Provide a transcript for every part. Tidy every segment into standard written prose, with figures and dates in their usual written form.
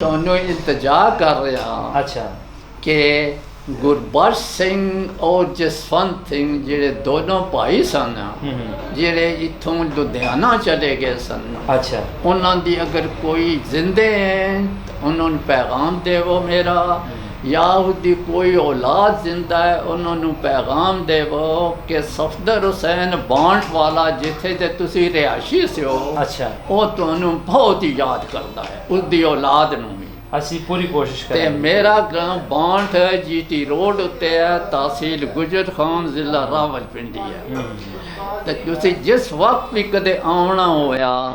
ਤੁਹਾਨੂੰ ਇੰਤਜ਼ਾਰ ਕਰ ਰਿਹਾ ਅੱਛਾ ਕਿ ਗੁਰਬਖਸ਼ ਸਿੰਘ ਔਰ ਜਸਵੰਤ ਸਿੰਘ ਜਿਹੜੇ ਦੋਨੋਂ ਭਾਈ ਸਨ ਜਿਹੜੇ ਇੱਥੋਂ ਲੁਧਿਆਣਾ ਚਲੇ ਗਏ ਸਨ ਅੱਛਾ ਉਹਨਾਂ ਦੀ ਅਗਰ ਕੋਈ ਜ਼ਿੰਦੇ ਹੈ ਤਾਂ ਉਹਨਾਂ ਨੂੰ ਪੈਗਾਮ ਦੇਵੋ ਮੇਰਾ ਜਾਂ ਉਹਦੀ ਕੋਈ ਔਲਾਦ ਜ਼ਿੰਦਾ ਹੈ ਉਹਨਾਂ ਨੂੰ ਪੈਗਾਮ ਦੇਵੋ ਕਿ ਸਫਦਰ ਹੁਸੈਨ ਬਾਂਟ ਵਾਲਾ ਜਿੱਥੇ ਤੇ ਤੁਸੀਂ ਰਿਹਾਇਸ਼ੀ ਹੋ ਅੱਛਾ ਉਹ ਤੁਹਾਨੂੰ ਬਹੁਤ ਹੀ ਯਾਦ ਕਰਦਾ ਹੈ ਉਸਦੀ ਔਲਾਦ ਨੂੰ ਵੀ ਅਸੀਂ ਪੂਰੀ ਕੋਸ਼ਿਸ਼ ਤੇ ਕਰਾਂਗੇ। ਮੇਰਾ ਗਾਂਵ ਬਾਂਟ ਹੈ ਜੀਟੀ ਰੋਡ ਉੱਤੇ ਹੈ ਤਹਿਸੀਲ ਗੁਜਰ ਖਾਨ ਜ਼ਿਲ੍ਹਾ ਰਾਵਲਪਿੰਡੀ ਹੈ ਤੇ ਤੁਸੀਂ ਜਿਸ ਵਕਤ ਵੀ ਕਦੇ ਆਉਣਾ ਹੋਇਆ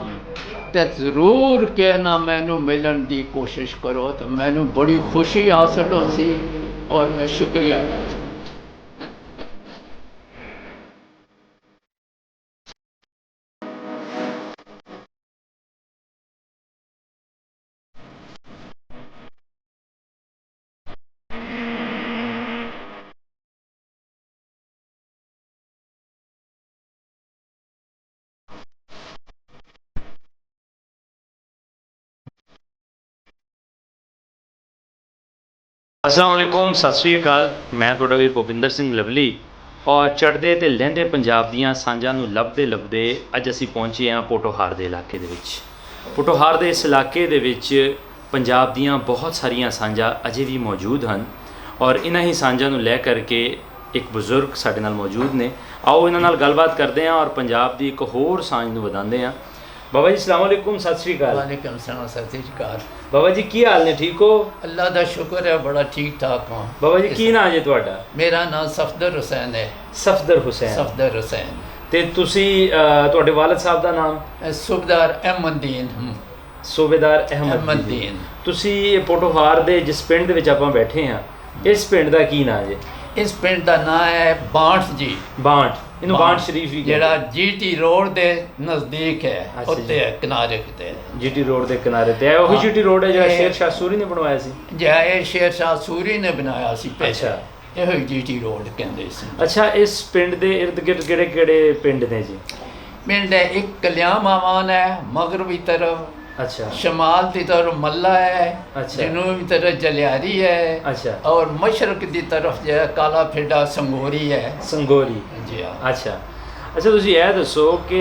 ਤੇ ਜ਼ਰੂਰ ਕਹਿਣਾ ਮੈਨੂੰ ਮਿਲਣ ਦੀ ਕੋਸ਼ਿਸ਼ ਕਰੋ ਤੇ ਮੈਨੂੰ ਬੜੀ ਖੁਸ਼ੀ ਹਾਸਲ ਹੋਸੀ ਔਰ ਮੈਂ ਸ਼ੁਕਰੀਆ अस्सलाम वालेकुम सत श्री अकाल मैं ਤੁਹਾਡਾ ਵੀਰ ਭੁਪਿੰਦਰ ਸਿੰਘ ਲਵਲੀ ਔਰ ਚੜ੍ਹਦੇ ਤੇ ਲਹਿੰਦੇ ਪੰਜਾਬ ਦੀਆਂ ਸਾਂਝਾਂ ਨੂੰ ਲੱਭਦੇ ਅੱਜ ਅਸੀਂ ਪਹੁੰਚੇ ਹਾਂ ਪੋਟੋਹਾਰ ਦੇ ਇਲਾਕੇ ਦੇ ਵਿੱਚ। ਪੋਟੋਹਾਰ ਦੇ ਇਸ ਇਲਾਕੇ ਦੇ ਵਿੱਚ ਪੰਜਾਬ ਦੀਆਂ ਬਹੁਤ ਸਾਰੀਆਂ ਸਾਂਝਾਂ ਅਜੇ ਵੀ ਮੌਜੂਦ ਹਨ ਔਰ ਇਹਨਾਂ ਹੀ ਸਾਂਝਾਂ ਨੂੰ ਲੈ ਕਰਕੇ ਇੱਕ ਬਜ਼ੁਰਗ ਸਾਡੇ ਨਾਲ ਮੌਜੂਦ ਨੇ। ਆਓ ਇਹਨਾਂ ਨਾਲ ਗੱਲਬਾਤ ਕਰਦੇ ਹਾਂ ਔਰ ਪੰਜਾਬ ਦੀ ਇੱਕ ਹੋਰ ਸਾਂਝ ਨੂੰ ਵਧਾਉਂਦੇ ਹਾਂ। ਬਾਬਾ ਜੀ अस्सलाम वालेकुम सत श्री अकाल। वालेकुम सलाम सत श्री अकाल। बाबा जी की हाल ने ठीक हो? अल्लाह का शुक्र है बड़ा ठीक ठाक हाँ। बाबा जी की नाम है ਤੁਹਾਡਾ? मेरा नाम सफदर हुसैन है। सफदर हुसैन। सफदर हुसैन ਤੇ ਤੁਸੀਂ ਤੁਹਾਡੇ ਵਾਲਦ ਸਾਹਿਬ ਦਾ ਨਾਮ? सूबेदार अहमदीन। ਸੂਬੇਦਾਰ अहमदीन। ਤੁਸੀਂ ਪੋਟੋਹਾਰ ਦੇ ਜਿਸ ਪਿੰਡ ਦੇ ਵਿੱਚ ਆਪਾਂ ਬੈਠੇ ਹਾਂ ਇਸ ਪਿੰਡ ਦਾ ਕੀ ਨਾਮ ਹੈ? इस पिंड का नाम है बांट जी। ਬਾਂਟ, ਇਹਨੂੰ ਬਾਂਟ ਸ਼ਰੀਫ ਵੀ ਜਿਹੜਾ जीटी रोड ਦੇ ਨਜ਼ਦੀਕ ਹੈ ਅੱਛਾ ਉੱਤੇ ਹੈ, ਕਿਨਾਰੇ ਤੇ ਜੀਟੀ ਰੋਡ ਦੇ ਕਿਨਾਰੇ ਤੇ ਹੈ। ਉਹੀ ਜੀਟੀ ਰੋਡ ਹੈ ਜਿਹੜਾ ਸ਼ੇਰ ਸ਼ਾਹ ਸੂਰੀ ਨੇ ਬਣਵਾਇਆ ਸੀ? ਜਿਹੜਾ ਇਹ ਸ਼ੇਰ ਸ਼ਾਹ ਸੂਰੀ ਨੇ ਬਣਾਇਆ ਸੀ ਪਹਿਲਾਂ। ਅੱਛਾ। ਇਹੋ ਹੀ जीटी रोड ਕਹਿੰਦੇ ਸੀ। ਅੱਛਾ, ਇਸ ਪਿੰਡ ਦੇ ਇਰਦ ਗਿਰਦ ਕਿਹੜੇ ਕਿਹੜੇ ਪਿੰਡ ਨੇ ਜੀ? ਪਿੰਡ ਹੈ ਇੱਕ ਕਲਿਆਮ ਆਵਾਨ ਹੈ ਮਗਰਬੀ ਤਰਫ, ਅੱਛਾ शमाल की तरफ मल्ला है, अच्छा। जनूबी तरफ जलियारी है, अच्छा। और मशरक की तरफ जो है काला फेडा संगोरी है। ਸੰਗੋਰੀ। जी हाँ। ਅੱਛਾ ਅੱਛਾ, ਤੁਸੀਂ ਇਹ ਦੱਸੋ ਕਿ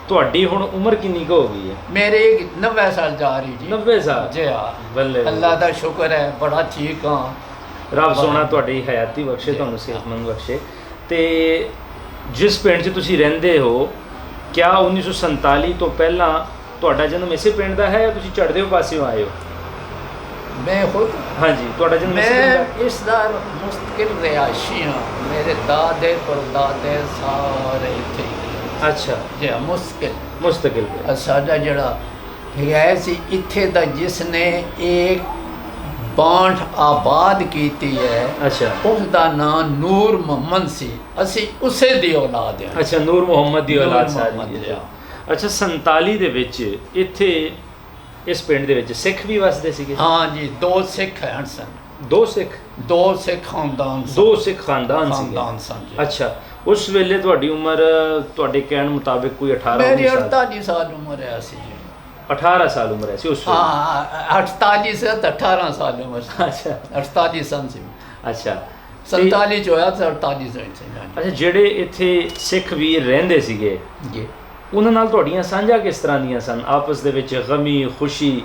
ਤੁਹਾਡੀ ਹੁਣ ਉਮਰ ਕਿੰਨੀ ਕੁ ਹੋ ਗਈ ਹੈ? मेरे 90 साल जा रही जी। 90 ਸਾਲ? जी हाँ। ਬੱਲੇ अल्लाह का शुक्र है बड़ा ठीक हाँ। ਰੱਬ ਸੋਹਣਾ ਤੁਹਾਡੀ ਹਯਾਤੀ ਬਖਸ਼ੇ, ਤੁਹਾਨੂੰ ਸਿਹਤਮੰਦ ਬਖਸ਼ੇ। ਤੇ ਜਿਸ ਪਿੰਡ 'ਚ ਤੁਸੀਂ ਰਹਿੰਦੇ ਹੋ ਕਿਆ 1947 ਤੋਂ ਪਹਿਲਾਂ ਤੁਹਾਡਾ ਜਨਮ ਇਸੇ ਪਿੰਡ ਦਾ ਹੈ ਜਾਂ ਤੁਸੀਂ ਚੜ੍ਹਦੇ ਪਾਸਿਓਂ ਆਏ ਹੋ? मैं खुद ਹਾਂਜੀ, ਤੁਹਾਡਾ ਜਨਮ ਇਸੇ ਪਿੰਡ ਦਾ? मैं इस दार मुस्तकिल रिहायशी हाँ। मेरे दादे परदादे सारे इत्थे ही। ਅੱਛਾ जी हाँ मुस्तकिल। ਮੁਸਤਕਿਲ पे। ਸਾਡਾ ਜਿਹੜਾ ਹੈ ਸੀ ਇੱਥੇ ਦਾ ਜਿਸ ਨੇ ਇੱਕ ਬਾਂਠ ਆਬਾਦ ਕੀਤੀ ਹੈ ਅੱਛਾ ਉਸ ਦਾ ਨਾਮ ਨੂਰ ਮੁਹੰਮਦ ਸੀ। ਅਸੀਂ ਉਸੇ ਦੀ ਔਲਾਦ ਹਾਂ। ਅੱਛਾ, ਨੂਰ ਮੁਹੰਮਦ ਦੀ ਨੂਰ ਔਲਾਦ ਮੁਹੰਮਦ ਸਾਰੀ ਦੀ, ਹੈ। ਅੱਛਾ, 47 ਦੇ ਵਿੱਚ ਇੱਥੇ ਇਸ ਪਿੰਡ ਦੇ ਵਿੱਚ ਸਿੱਖ ਵੀ ਵਸਦੇ ਸੀਗੇ? ਹਾਂ ਜੀ, ਦੋ ਸਿੱਖ ਹਨ ਸਨ। ਦੋ ਸਿੱਖ? ਦੋ ਸਿੱਖ ਖਾਨਦਾਨ ਸਨ। ਦੋ ਸਿੱਖ ਖਾਨਦਾਨ ਖਾਨਦਾਨ ਸਨ ਸੀਗੇ। ਜੀ। ਅੱਛਾ, ਉਸ ਵੇਲੇ ਤੁਹਾਡੀ ਉਮਰ ਤੁਹਾਡੇ ਕਹਿਣ ਮੁਤਾਬਿਕ ਕੋਈ 18 ਮੇਰੀ 19 ਸਾਲ? 48 ਸਾਲ ਉਮਰ ਹੈ ਸੀ ਜੀ। 18 ਸਾਲ ਉਮਰ ਹੈ ਸੀ ਉਸ ਵੇਲੇ? ਹਾਂ 48 से 18 ਸਾਲ ਉਮਰ ਸੀ। ਅੱਛਾ 48 ਸਨ ਸੀ। ਅੱਛਾ 47 ਚ ਹੋਇਆ ਤਾਂ 48 ਸੀ। ਅੱਛਾ, ਜਿਹੜੇ ਇੱਥੇ ਸਿੱਖ ਵੀਰ ਰਹਿੰਦੇ ਸੀਗੇ ਜੀ ਉਹਨਾਂ ਨਾਲ ਤੁਹਾਡੀਆਂ ਸਾਂਝਾਂ ਕਿਸ ਤਰ੍ਹਾਂ ਦੀਆਂ ਸਨ? ਆਪਸ ਦੇ ਵਿੱਚ ਗਮੀ ਖੁਸ਼ੀ?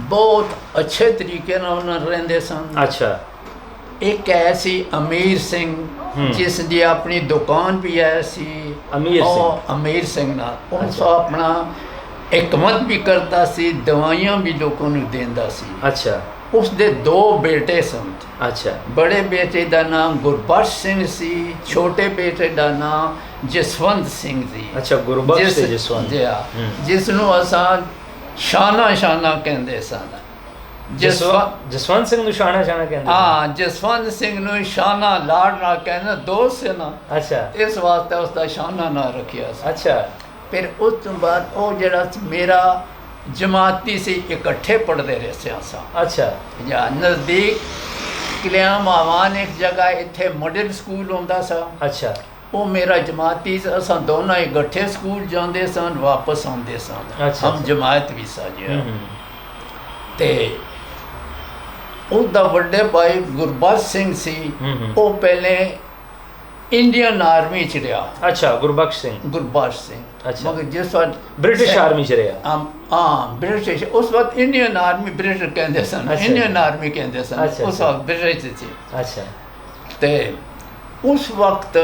ਬਹੁਤ ਅੱਛੇ ਤਰੀਕੇ ਨਾਲ ਉਹਨਾਂ ਰਹਿੰਦੇ ਸਨ। ਅੱਛਾ ਇੱਕ ਐਸੀ ਅਮੀਰ ਸਿੰਘ ਜਿਸ ਦੀ ਆਪਣੀ ਦੁਕਾਨ ਵੀ ਹੈ ਸੀ। ਅਮੀਰ ਸਿੰਘ? ਉਹ ਅਮੀਰ ਸਿੰਘ ਨਾਲ ਉਸ ਆਪਣਾ ਹਕਮਤ ਵੀ ਕਰਦਾ ਸੀ, ਦਵਾਈਆਂ ਵੀ ਲੋਕਾਂ ਨੂੰ ਦਿੰਦਾ ਸੀ। ਅੱਛਾ ਉਸ ਦੇ ਦੋ ਬੇਟੇ ਸਨ। ਅੱਛਾ ਬੜੇ ਬੇਟੇ ਦਾ ਨਾਮ ਗੁਰਬਖਸ਼ ਸਿੰਘ ਸੀ, ਛੋਟੇ ਬੇਟੇ ਦਾ ਨਾਮ ਜਸਵੰਤ ਸਿੰਘ ਸੀ। ਅੱਛਾ, ਗੁਰਬਖਸ਼ ਤੇ ਜਸਵੰਤ। ਜੀ ਹਾਂ, ਜਿਸ ਨੂੰ ਅਸਾਂ ਸ਼ਾਨਾ ਕਹਿੰਦੇ ਸਨ। ਜਸਵੰਤ ਸਿੰਘ ਨੂੰ ਸ਼ਾਨਾ ਕਹਿੰਦੇ? ਹਾਂ, ਜਸਵੰਤ ਸਿੰਘ ਨੂੰ ਸ਼ਾਨਾ ਲਾਡ ਨਾਲ ਕਹਿੰਦੇ, ਦੋਸਤ ਸੀ ਨਾ, ਅੱਛਾ ਇਸ ਵਾਸਤੇ ਉਸ ਦਾ ਸ਼ਾਨਾ ਨਾਂ ਰੱਖਿਆ ਸੀ। ਅੱਛਾ ਫਿਰ ਉਸ ਤੋਂ ਬਾਅਦ ਉਹ ਜਿਹੜਾ ਮੇਰਾ ਜਮਾਤੀ ਸੀ ਇਕੱਠੇ ਪੜ੍ਹਦੇ ਰਹੇ ਸੀ ਅਸਾਂ। ਅੱਛਾ ਜਾਂ ਨਜ਼ਦੀਕ ਕਲਿਆਮ ਆਵਾਨ ਇੱਕ ਜਗ੍ਹਾ ਇੱਥੇ ਮਾਡਲ ਸਕੂਲ ਹੁੰਦਾ ਸੀ। ਅੱਛਾ, ਉਹ ਮੇਰਾ ਜਮਾਤੀ ਸੀ। ਅਸਾਂ ਦੋਨਾਂ ਇਕੱਠੇ ਸਕੂਲ ਜਾਂਦੇ ਸਨ, ਵਾਪਸ ਆਉਂਦੇ ਸਨ। ਅੱਛਾ, ਹਮ ਜਮਾਤ ਵੀ ਸਾਜਿਆ। ਤੇ ਉਹਦਾ ਵੱਡੇ ਭਾਈ ਗੁਰਬਖਸ਼ ਸਿੰਘ ਸੀ, ਉਹ ਪਹਿਲੇ ਇੰਡੀਅਨ ਆਰਮੀ ਚ ਰਿਹਾ। ਅੱਛਾ, ਗੁਰਬਖਸ਼ ਸਿੰਘ। ਗੁਰਬਖਸ਼ ਸਿੰਘ, ਅੱਛਾ। ਮਗਰ ਜਿਸ ਵਕਤ ਬ੍ਰਿਟਿਸ਼ ਆਰਮੀ ਚ ਰਿਹਾ। ਹਾਂ, ਬ੍ਰਿਟਿਸ਼, ਉਸ ਵਕਤ ਇੰਡੀਅਨ ਆਰਮੀ ਬ੍ਰਿਟਿਸ਼ ਕਹਿੰਦੇ ਸਨ, ਇੰਡੀਅਨ ਆਰਮੀ ਕਹਿੰਦੇ ਸਨ, ਉਸ ਵਕਤ ਬ੍ਰਿਟਿਸ਼ ਸੀ। ਅੱਛਾ। ਤੇ ਉਸ ਵਕਤ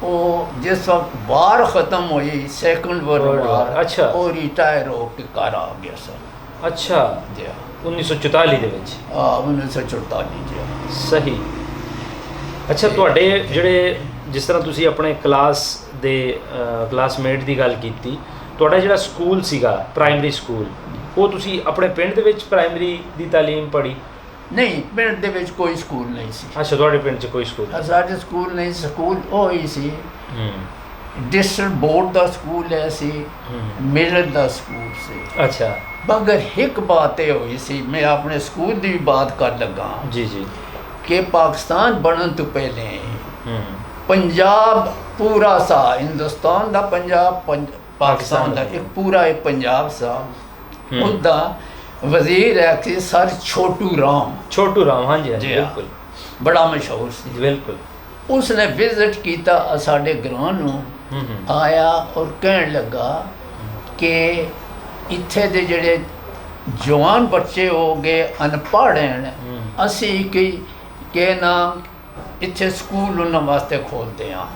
ਉਹ ਜਿਸ ਵਕਤ ਵਾਰ ਖਤਮ ਹੋਈ, ਸੈਕੰਡ ਵਰਲਡ ਵਾਰ, ਅੱਛਾ, ਉਹ ਰਿਟਾਇਰ ਹੋ ਕੇ ਘਰ ਆ ਗਿਆ ਸਰ। ਅੱਛਾ ਜੀ, 1944 ਦੇ ਵਿੱਚ। 1944 ਜੀ। ਸਹੀ। ਅੱਛਾ, ਤੁਹਾਡੇ ਜਿਹੜੇ, ਜਿਸ ਤਰ੍ਹਾਂ ਤੁਸੀਂ ਆਪਣੇ ਕਲਾਸਮੇਟ ਦੀ ਗੱਲ ਕੀਤੀ, ਤੁਹਾਡਾ ਜਿਹੜਾ ਸਕੂਲ ਸੀਗਾ ਪ੍ਰਾਇਮਰੀ ਸਕੂਲ, ਉਹ ਤੁਸੀਂ ਆਪਣੇ ਪਿੰਡ ਦੇ ਵਿੱਚ ਪ੍ਰਾਇਮਰੀ ਦੀ ਤਾਲੀਮ ਪੜ੍ਹੀ? ਨਹੀਂ, ਪਿੰਡ ਦੇ ਵਿੱਚ ਕੋਈ ਸਕੂਲ ਨਹੀਂ ਸੀ। ਅੱਛਾ, ਤੁਹਾਡੇ ਪਿੰਡ 'ਚ ਕੋਈ ਸਕੂਲ? ਸਾਡੇ ਸਕੂਲ ਨਹੀਂ, ਸਕੂਲ ਉਹ ਹੀ ਸੀ, ਡਿਸਟ੍ਰਿਕਟ ਬੋਰਡ ਦਾ ਸਕੂਲ ਹੈ ਸੀ, ਮਿਡਲ ਦਾ ਸਕੂਲ ਸੀ। ਅੱਛਾ। ਮਗਰ ਇੱਕ ਬਾਤ ਇਹ ਹੋਈ ਸੀ, ਮੈਂ ਆਪਣੇ ਸਕੂਲ ਦੀ ਵੀ ਬਾਤ ਕਰ ਲੱਗਾ ਜੀ ਜੀ, ਕਿ ਪਾਕਿਸਤਾਨ ਬਣਨ ਤੋਂ ਪਹਿਲੇ ਪੰਜਾਬ ਪੂਰਾ ਸਾ, ਹਿੰਦੁਸਤਾਨ ਦਾ ਪੰਜਾਬ, ਪਾਕਿਸਤਾਨ ਦਾ ਇੱਕ ਪੂਰਾ ਇੱਕ ਪੰਜਾਬ ਸਾ। ਉਹਦਾ ਵਜ਼ੀਰ ਹੈ ਕਿ ਸਰ ਛੋਟੂ ਰਾਮ। ਛੋਟੂ ਰਾਮ, ਹਾਂਜੀ ਹਾਂਜੀ, ਬਿਲਕੁਲ, ਬੜਾ ਮਸ਼ਹੂਰ ਸੀ। ਬਿਲਕੁਲ। ਉਸਨੇ ਵਿਜ਼ਿਟ ਕੀਤਾ ਸਾਡੇ ਗ੍ਰਾਮ ਨੂੰ, ਆਇਆ ਔਰ ਕਹਿਣ ਲੱਗਾ ਕਿ ਇੱਥੇ ਦੇ ਜਿਹੜੇ ਜਵਾਨ ਬੱਚੇ ਹੋ ਗਏ ਅਨਪੜ੍ਹ ਹਨ, ਅਸੀਂ ਕਿ ਨਾ ਇੱਥੇ ਸਕੂਲ ਉਹਨਾਂ ਵਾਸਤੇ ਖੋਲ੍ਹਦੇ ਹਾਂ,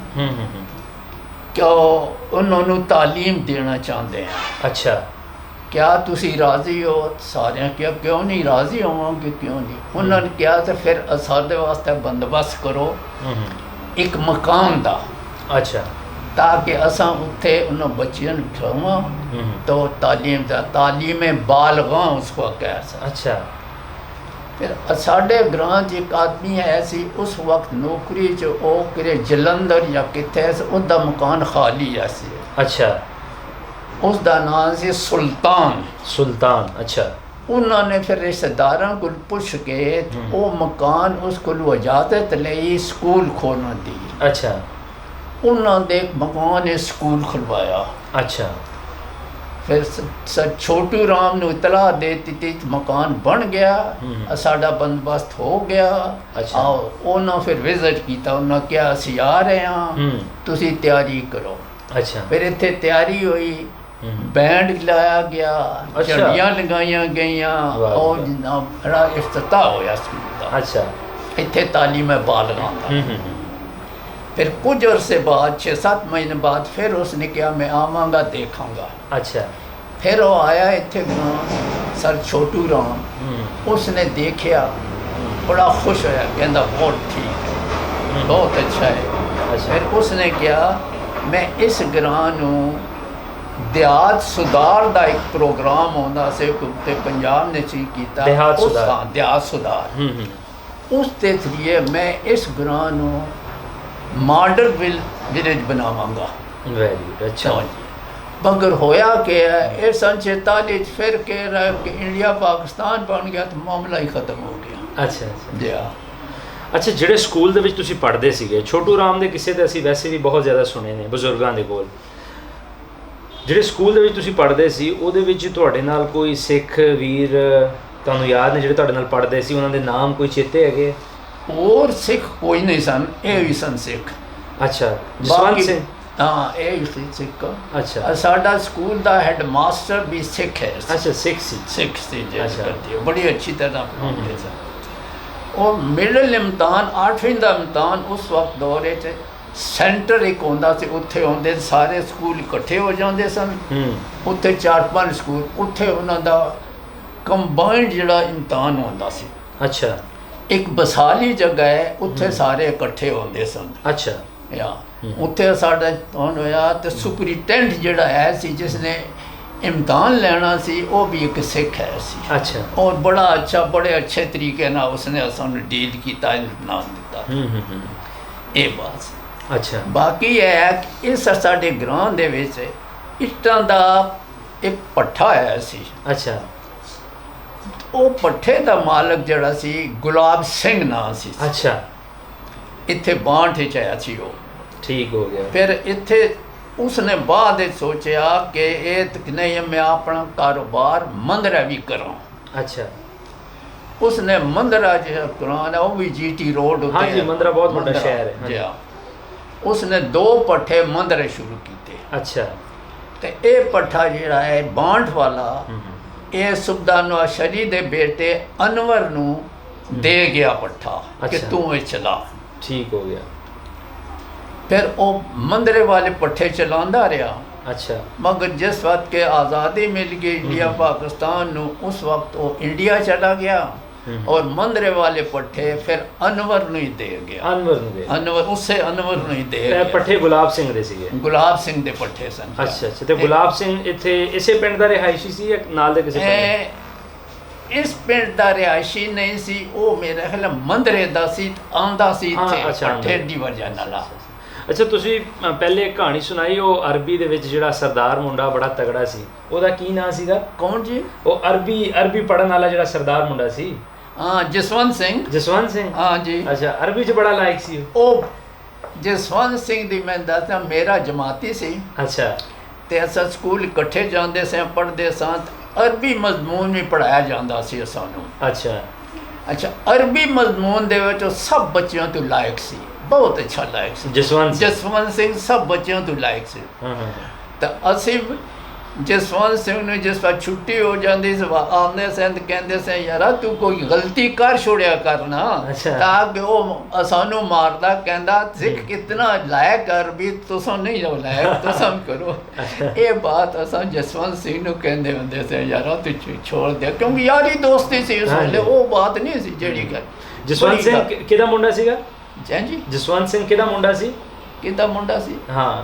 ਕਿਉਂ ਉਹਨਾਂ ਨੂੰ ਤਾਲੀਮ ਦੇਣਾ ਚਾਹੁੰਦੇ ਹਾਂ। ਅੱਛਾ। ਕਿਆ ਤੁਸੀਂ ਰਾਜ਼ੀ ਹੋ? ਸਾਰਿਆਂ ਕਿਹਾ ਕਿਉਂ ਨਹੀਂ ਰਾਜ਼ੀ ਹੋਵਾਂਗੇ, ਕਿਉਂ ਨਹੀਂ। ਉਹਨਾਂ ਨੇ ਕਿਹਾ ਤੇ ਫਿਰ ਸਾਡੇ ਵਾਸਤੇ ਬੰਦੋਬਸਤ ਕਰੋ ਇੱਕ ਮਕਾਨ ਦਾ। ਅੱਛਾ। ਤਾਂ ਕਿ ਅਸਾਂ ਉੱਥੇ ਉਹਨਾਂ ਬੱਚਿਆਂ ਨੂੰ ਬਿਠਾਵਾਂ ਤਾਂ ਤਾਲੀਮ ਦਾ, ਤਾਲੀਮ ਬਾਲਗਾਂ ਉਸ ਕੋ ਕਹਿ ਸਕਦਾ। ਅੱਛਾ। ਫਿਰ ਸਾਡੇ ਗ੍ਰਾਂ 'ਚ ਇੱਕ ਆਦਮੀ ਆਇਆ ਸੀ, ਉਸ ਵਕਤ ਨੌਕਰੀ 'ਚ, ਉਹ ਕਿਤੇ ਜਲੰਧਰ ਜਾਂ ਕਿੱਥੇ, ਉਹਦਾ ਮਕਾਨ ਖਾਲੀ ਆ ਸੀ। ਅੱਛਾ। ਉਸ ਦਾ ਨਾਮ ਸੀ ਸੁਲਤਾਨ। ਸੁਲਤਾਨ, ਅੱਛਾ। ਉਹਨਾਂ ਨੇ ਫਿਰ ਰਿਸ਼ਤੇਦਾਰਾਂ ਕੋਲ ਪੁੱਛ ਕੇ ਉਹ ਮਕਾਨ ਉਸ ਕੋਲ ਇਜਾਜ਼ਤ ਲਈ ਸਕੂਲ ਖੋਲ੍ਹਣ ਦੀ। ਅੱਛਾ। ਉਹਨਾਂ ਦੇ ਮਕਾਨ ਨੇ ਸਕੂਲ ਖੁਲਵਾਇਆ। ਅੱਛਾ। ਫਿਰ ਸਰ ਛੋਟੂ ਰਾਮ ਨੂੰ ਇਤਲਾਹ ਦੇ ਦਿੱਤੀ, ਮਕਾਨ ਬਣ ਗਿਆ, ਸਾਡਾ ਬੰਦੋਬਸਤ ਹੋ ਗਿਆ। ਆਓ, ਉਹਨਾਂ ਫਿਰ ਵਿਜ਼ਿਟ ਕੀਤਾ, ਉਹਨਾਂ ਕਿਹਾ ਅਸੀਂ ਆ ਰਹੇ ਹਾਂ, ਤੁਸੀਂ ਤਿਆਰੀ ਕਰੋ। ਅੱਛਾ। ਫਿਰ ਇੱਥੇ ਤਿਆਰੀ ਹੋਈ, ਬੈਂਡ ਲਾਇਆ ਗਿਆ, ਝੰਡੀਆਂ ਲਗਾਈਆਂ ਗਈਆਂ, ਔਰ ਬੜਾ ਇਫਤਤਾਹ ਹੋਇਆ ਸਕੂਲ ਦਾ। ਅੱਛਾ। ਇੱਥੇ ਤਾਲੀਮ ਹੈ ਬਾਲਗਾਂ ਦਾ। ਫਿਰ ਕੁਝ ਅਰਸੇ ਬਾਅਦ 6-7 ਮਹੀਨੇ ਬਾਅਦ ਫਿਰ ਉਸਨੇ ਕਿਹਾ ਮੈਂ ਆਵਾਂਗਾ, ਦੇਖਾਂਗਾ। ਅੱਛਾ। ਫਿਰ ਉਹ ਆਇਆ ਇੱਥੇ ਸਰ ਛੋਟੂ ਰਾਮ, ਉਸਨੇ ਦੇਖਿਆ, ਬੜਾ ਖੁਸ਼ ਹੋਇਆ, ਕਹਿੰਦਾ ਬਹੁਤ ਠੀਕ ਹੈ, ਬਹੁਤ ਅੱਛਾ ਹੈ। ਫਿਰ ਉਸਨੇ ਕਿਹਾ ਮੈਂ ਇਸ ਗ੍ਰਾਂ ਨੂੰ ਦਿਹਾਤ ਸੁਧਾਰ ਦਾ ਇੱਕ ਪ੍ਰੋਗਰਾਮ ਹੁੰਦਾ ਸੀ ਤੇ ਪੰਜਾਬ ਨੇ ਸੀ ਕੀਤਾ, ਦਿਹਾਤ ਸੁਧਾਰ, ਉਸ ਦੇ ਜ਼ਰੀਏ ਮੈਂ ਇਸ ਗ੍ਰਾਂ ਨੂੰ ਮਾਡਲ ਵਿਲੇਜ ਬਣਾਵਾਂਗਾ। Very good. ਅੱਛਾ। ਮਗਰ ਹੋਇਆ ਕਿ ਇਹ ਸੰਨ 46 ਫਿਰ ਕਹਿ ਰਿਹਾ ਕਿ ਇੰਡੀਆ ਪਾਕਿਸਤਾਨ ਬਣ ਗਿਆ ਤਾਂ ਮਾਮਲਾ ਹੀ ਖਤਮ ਹੋ ਗਿਆ। ਅੱਛਾ ਜੀ। ਅੱਛਾ, ਜਿਹੜੇ ਸਕੂਲ ਦੇ ਵਿੱਚ ਤੁਸੀਂ ਪੜ੍ਹਦੇ ਸੀਗੇ, ਛੋਟੂ ਰਾਮ ਦੇ ਕਿਸੇ ਤੇ ਅਸੀਂ ਵੈਸੇ ਵੀ ਬਹੁਤ ਜ਼ਿਆਦਾ ਸੁਣੇ ਨੇ ਬਜ਼ੁਰਗਾਂ ਦੇ ਕੋਲ। ਜਿਹੜੇ ਸਕੂਲ ਦੇ ਵਿੱਚ ਤੁਸੀਂ ਪੜ੍ਹਦੇ ਸੀ, ਉਹਦੇ ਵਿੱਚ ਤੁਹਾਡੇ ਨਾਲ ਕੋਈ ਸਿੱਖ ਵੀਰ ਤੁਹਾਨੂੰ ਯਾਦ ਨੇ ਜਿਹੜੇ ਤੁਹਾਡੇ ਨਾਲ ਪੜ੍ਹਦੇ ਸੀ, ਉਹਨਾਂ ਦੇ ਨਾਮ ਕੋਈ ਚੇਤੇ ਹੈਗੇ? ਹੋਰ ਸਿੱਖ ਕੋਈ ਨਹੀਂ ਸਨ, ਇਹ ਵੀ ਸਨ ਸਿੱਖ। ਅੱਛਾ। ਜਸਵੰਤ ਸਿੰਘ? ਹਾਂ, ਇਹ ਵੀ ਸਿੱਖ। ਅੱਛਾ। ਸਾਡਾ ਸਕੂਲ ਦਾ ਹੈਡ ਮਾਸਟਰ ਵੀ ਸਿੱਖ ਹੈ। ਅੱਛਾ, ਸਿੱਖ ਸੀ। ਸਿੱਖ ਸੀ ਜੀ, ਬੜੀ ਅੱਛੀ ਤਰ੍ਹਾਂ ਪੜ੍ਹਾਉਂਦੇ ਸਨ। ਉਹ ਮਿਡਲ ਇਮਤਿਹਾਨ 8ਵੀਂ ਦਾ ਇਮਤਿਹਾਨ ਉਸ ਵਕਤ ਦੌਰੇ 'ਚ ਸੈਂਟਰ ਇੱਕ ਹੁੰਦਾ ਸੀ, ਉੱਥੇ ਆਉਂਦੇ ਸਾਰੇ ਸਕੂਲ ਇਕੱਠੇ ਹੋ ਜਾਂਦੇ ਸਨ। ਉੱਥੇ 4-5 ਸਕੂਲ, ਉੱਥੇ ਉਹਨਾਂ ਦਾ ਕੰਬਾਈਨਡ ਜਿਹੜਾ ਇਮਤਿਹਾਨ ਹੁੰਦਾ ਸੀ। ਅੱਛਾ। ਇੱਕ ਬਸਾਲੀ ਜਗ੍ਹਾ ਹੈ, ਉੱਥੇ ਸਾਰੇ ਇਕੱਠੇ ਹੁੰਦੇ ਸਨ। ਅੱਛਾ। ਉੱਥੇ ਸਾਡਾ ਇਮਤਿਹਾਨ ਹੋਇਆ ਤੇ ਸੁਪਰੀਟੈਂਡੈਂਟ ਜਿਹੜਾ ਹੈ ਸੀ, ਜਿਸ ਨੇ ਇਮਤਿਹਾਨ ਲੈਣਾ ਸੀ, ਉਹ ਵੀ ਇੱਕ ਸਿੱਖ ਹੈ ਸੀ। ਅੱਛਾ। ਔਰ ਬੜਾ ਅੱਛਾ, ਬੜੇ ਅੱਛੇ ਤਰੀਕੇ ਨਾਲ ਉਸਨੇ ਸਾਨੂੰ ਡੀਲ ਕੀਤਾ, ਬਣਾ ਦਿੱਤਾ। ਇਹ ਬਾਤ। ਅੱਛਾ। ਬਾਕੀ ਇਹ ਹੈ ਕਿ ਇਸ ਸਾਡੇ ਗ੍ਰਾਂ ਦੇ ਵਿੱਚ ਇੱਟਾਂ ਦਾ ਇੱਕ ਭੱਠਾ ਆਇਆ ਸੀ। ਅੱਛਾ। ਉਹ ਭੱਠੇ ਦਾ ਮਾਲਕ ਜਿਹੜਾ ਸੀ ਗੁਲਾਬ ਸਿੰਘ ਨਾਂ ਸੀ। ਅੱਛਾ। ਇੱਥੇ ਬਾਂਠ 'ਚ ਆਇਆ ਸੀ ਉਹ। ਠੀਕ ਹੋ ਗਿਆ। ਫਿਰ ਇੱਥੇ ਉਸਨੇ ਬਾਅਦ ਵਿੱਚ ਸੋਚਿਆ ਕਿ ਇਹ ਨਹੀਂ, ਮੈਂ ਆਪਣਾ ਕਾਰੋਬਾਰ ਮੰਦਰਾ ਵੀ ਕਰਾਂ। ਅੱਛਾ ਉਸਨੇ ਮੰਦਰਾ ਜਿਹੜਾ ਕੁਰਾਨ ਹੈ ਉਹ ਵੀ GT ਰੋਡ ਉੱਤੇ ਹਾਂਜੀ, ਮੰਦਰਾ ਬਹੁਤ ਵੱਡਾ ਮੰਦਰਾ, ਸ਼ਹਿਰ ਹੈ, ਹਾਂਜੀ। ਜੀ ਹਾਂ। ਉਸਨੇ 2 ਪੱਠੇ ਮੰਦਰੇ ਸ਼ੁਰੂ ਕੀਤੇ ਅੱਛਾ ਤੇ ਇਹ ਪੱਠਾ ਜਿਹੜਾ ਹੈ ਬਾਂਟ ਵਾਲਾ ਇਹ ਸੁਬਦਾਨੋ ਅਸ਼ਰੀ ਦੇ ਬੇਟੇ ਅਨਵਰ ਨੂੰ ਦੇ ਗਿਆ ਪੱਠਾ ਕਿ ਅੱਛਾ। ਤੂੰ ਇਹ ਚਲਾ। ਠੀਕ ਹੋ ਗਿਆ। ਫਿਰ ਉਹ ਮੰਦਰੇ ਵਾਲੇ ਪੱਠੇ ਚਲਾਉਂਦਾ ਰਿਹਾ, ਅੱਛਾ मगर जिस वक्त के आज़ादी मिल गई इंडिया पाकिस्तान ਨੂੰ उस वक्त वो इंडिया चला गया और मंदरे वाले पट्ठे फिर अनवर ਨੂੰ ਹੀ ਦੇ ਗਿਆ। ਅਨਵਰ ਨੂੰ ਦੇ अनवर उससे अनवर ਨੂੰ ਹੀ ਦੇ ਇਹ ਗਿਆ। ਪੱਠੇ ਗੁਲਾਬ ਸਿੰਘ ਦੇ ਸੀਗੇ। ਗੁਲਾਬ ਸਿੰਘ ਦੇ ਪੱਠੇ ਸਨ। ਅੱਛਾ ਅੱਛਾ। ਤੇ ਗੁਲਾਬ ਸਿੰਘ ਇੱਥੇ ਇਸੇ ਪਿੰਡ ਦਾ ਰਿਹਾਇਸ਼ੀ ਸੀ ਜਾਂ ਨਾਲ ਦੇ ਕਿਸੇ ਪਿੰਡ? ਇਸ ਪਿੰਡ ਦਾ ਰਿਹਾਇਸ਼ੀ ਨਹੀਂ ਸੀ, ਉਹ ਮੇਰੇ ਖਿਆਲ ਮੰਦਰੇ ਦਾ ਸੀ, ਆਂਦਾ ਸੀ ਇੱਥੇ ਪੱਠੇ ਦੀ ਵਜ੍ਹਾ ਨਾਲ। ਅੱਛਾ ਤੁਸੀਂ ਪਹਿਲੇ ਇੱਕ ਕਹਾਣੀ ਸੁਣਾਈ, ਉਹ ਅਰਬੀ ਦੇ ਵਿੱਚ ਜਿਹੜਾ ਸਰਦਾਰ ਮੁੰਡਾ ਬੜਾ ਤਗੜਾ ਸੀ, ਉਹਦਾ ਕੀ ਨਾਂ ਸੀਗਾ? ਕੌਣ ਜੀ? ਉਹ ਅਰਬੀ ਪੜਨ ਵਾਲਾ ਜਿਹੜਾ ਸਰਦਾਰ ਮੁੰਡਾ ਸੀ। ਹਾਂ ਜਸਵੰਤ ਸਿੰਘ। ਜਸਵੰਤ ਸਿੰਘ, ਹਾਂ ਜੀ। ਅੱਛਾ ਅਰਬੀ 'ਚ ਬੜਾ ਲਾਇਕ ਸੀ ਉਹ ਜਸਵੰਤ ਸਿੰਘ ਦੀ ਮੈਂ ਦੱਸਦਾ ਮੇਰਾ ਜਮਾਤੀ ਸੀ। ਅੱਛਾ ਤੇ ਅਸਾਂ ਸਕੂਲ ਇਕੱਠੇ ਜਾਂਦੇ ਸਾਂ, ਪੜ੍ਹਦੇ ਸਾਂ। ਅਰਬੀ ਮਜ਼ਮੂਨ ਵੀ ਪੜ੍ਹਾਇਆ ਜਾਂਦਾ ਸੀ ਸਾਨੂੰ। ਅੱਛਾ ਅੱਛਾ ਅਰਬੀ ਮਜ਼ਮੂਨ ਦੇ ਵਿੱਚ ਉਹ ਸਭ ਬੱਚਿਆਂ ਤੋਂ ਲਾਇਕ ਸੀ, ਬਹੁਤ ਅੱਛਾ ਲਾਇਕ ਸੀ। ਜਸਵੰਤ ਸਿੰਘ ਸਭ ਬੱਚਿਆਂ ਤੋਂ ਲਾਇਕ ਸੀ। ਤਾਂ ਅਸੀਂ ਜਸਵੰਤ ਸਿੰਘ ਨੂੰ ਜਿਸ ਵਾਰ ਛੁੱਟੀ ਹੋ ਜਾਂਦੀ ਸੀ ਆਉਂਦੇ ਸਨ ਤੇ ਕਹਿੰਦੇ ਸੀ ਯਾਰਾ ਤੂੰ ਕੋਈ ਗਲਤੀ ਕਰ ਛੋੜਿਆ ਕਰਨਾ, ਤਾਂ ਕਿ ਉਹ ਸਾਨੂੰ ਮਾਰਦਾ, ਕਹਿੰਦਾ ਸਿੱਖ ਕਿਤਨਾ ਲਾਇਕ ਅਰਬੀ ਤੁਸੀਂ ਨਹੀਂ ਹੋ ਲਾਇਕ, ਤੁਸੀਂ ਕਰੋ। ਇਹ ਬਾਤ ਅਸਾਂ ਜਸਵੰਤ ਸਿੰਘ ਨੂੰ ਕਹਿੰਦੇ ਹੁੰਦੇ ਸੀ ਯਾਰਾ ਤੂੰ ਛੋੜ ਦੇ, ਕਿਉਂਕਿ ਯਾਰੀ ਦੋਸਤੀ ਸੀ ਉਸ ਵੇਲੇ, ਉਹ ਬਾਤ ਨਹੀਂ ਸੀ ਜਿਹੜੀ ਗੱਲ। ਜਸਵੰਤ ਸਿੰਘ ਕਿਹਦਾ ਮੁੰਡਾ ਸੀਗਾ? ਜੀ ਜਸਵੰਤ ਸਿੰਘ ਕਿਹਦਾ ਮੁੰਡਾ ਸੀ? ਕਿਹਦਾ ਮੁੰਡਾ ਸੀ? ਹਾਂ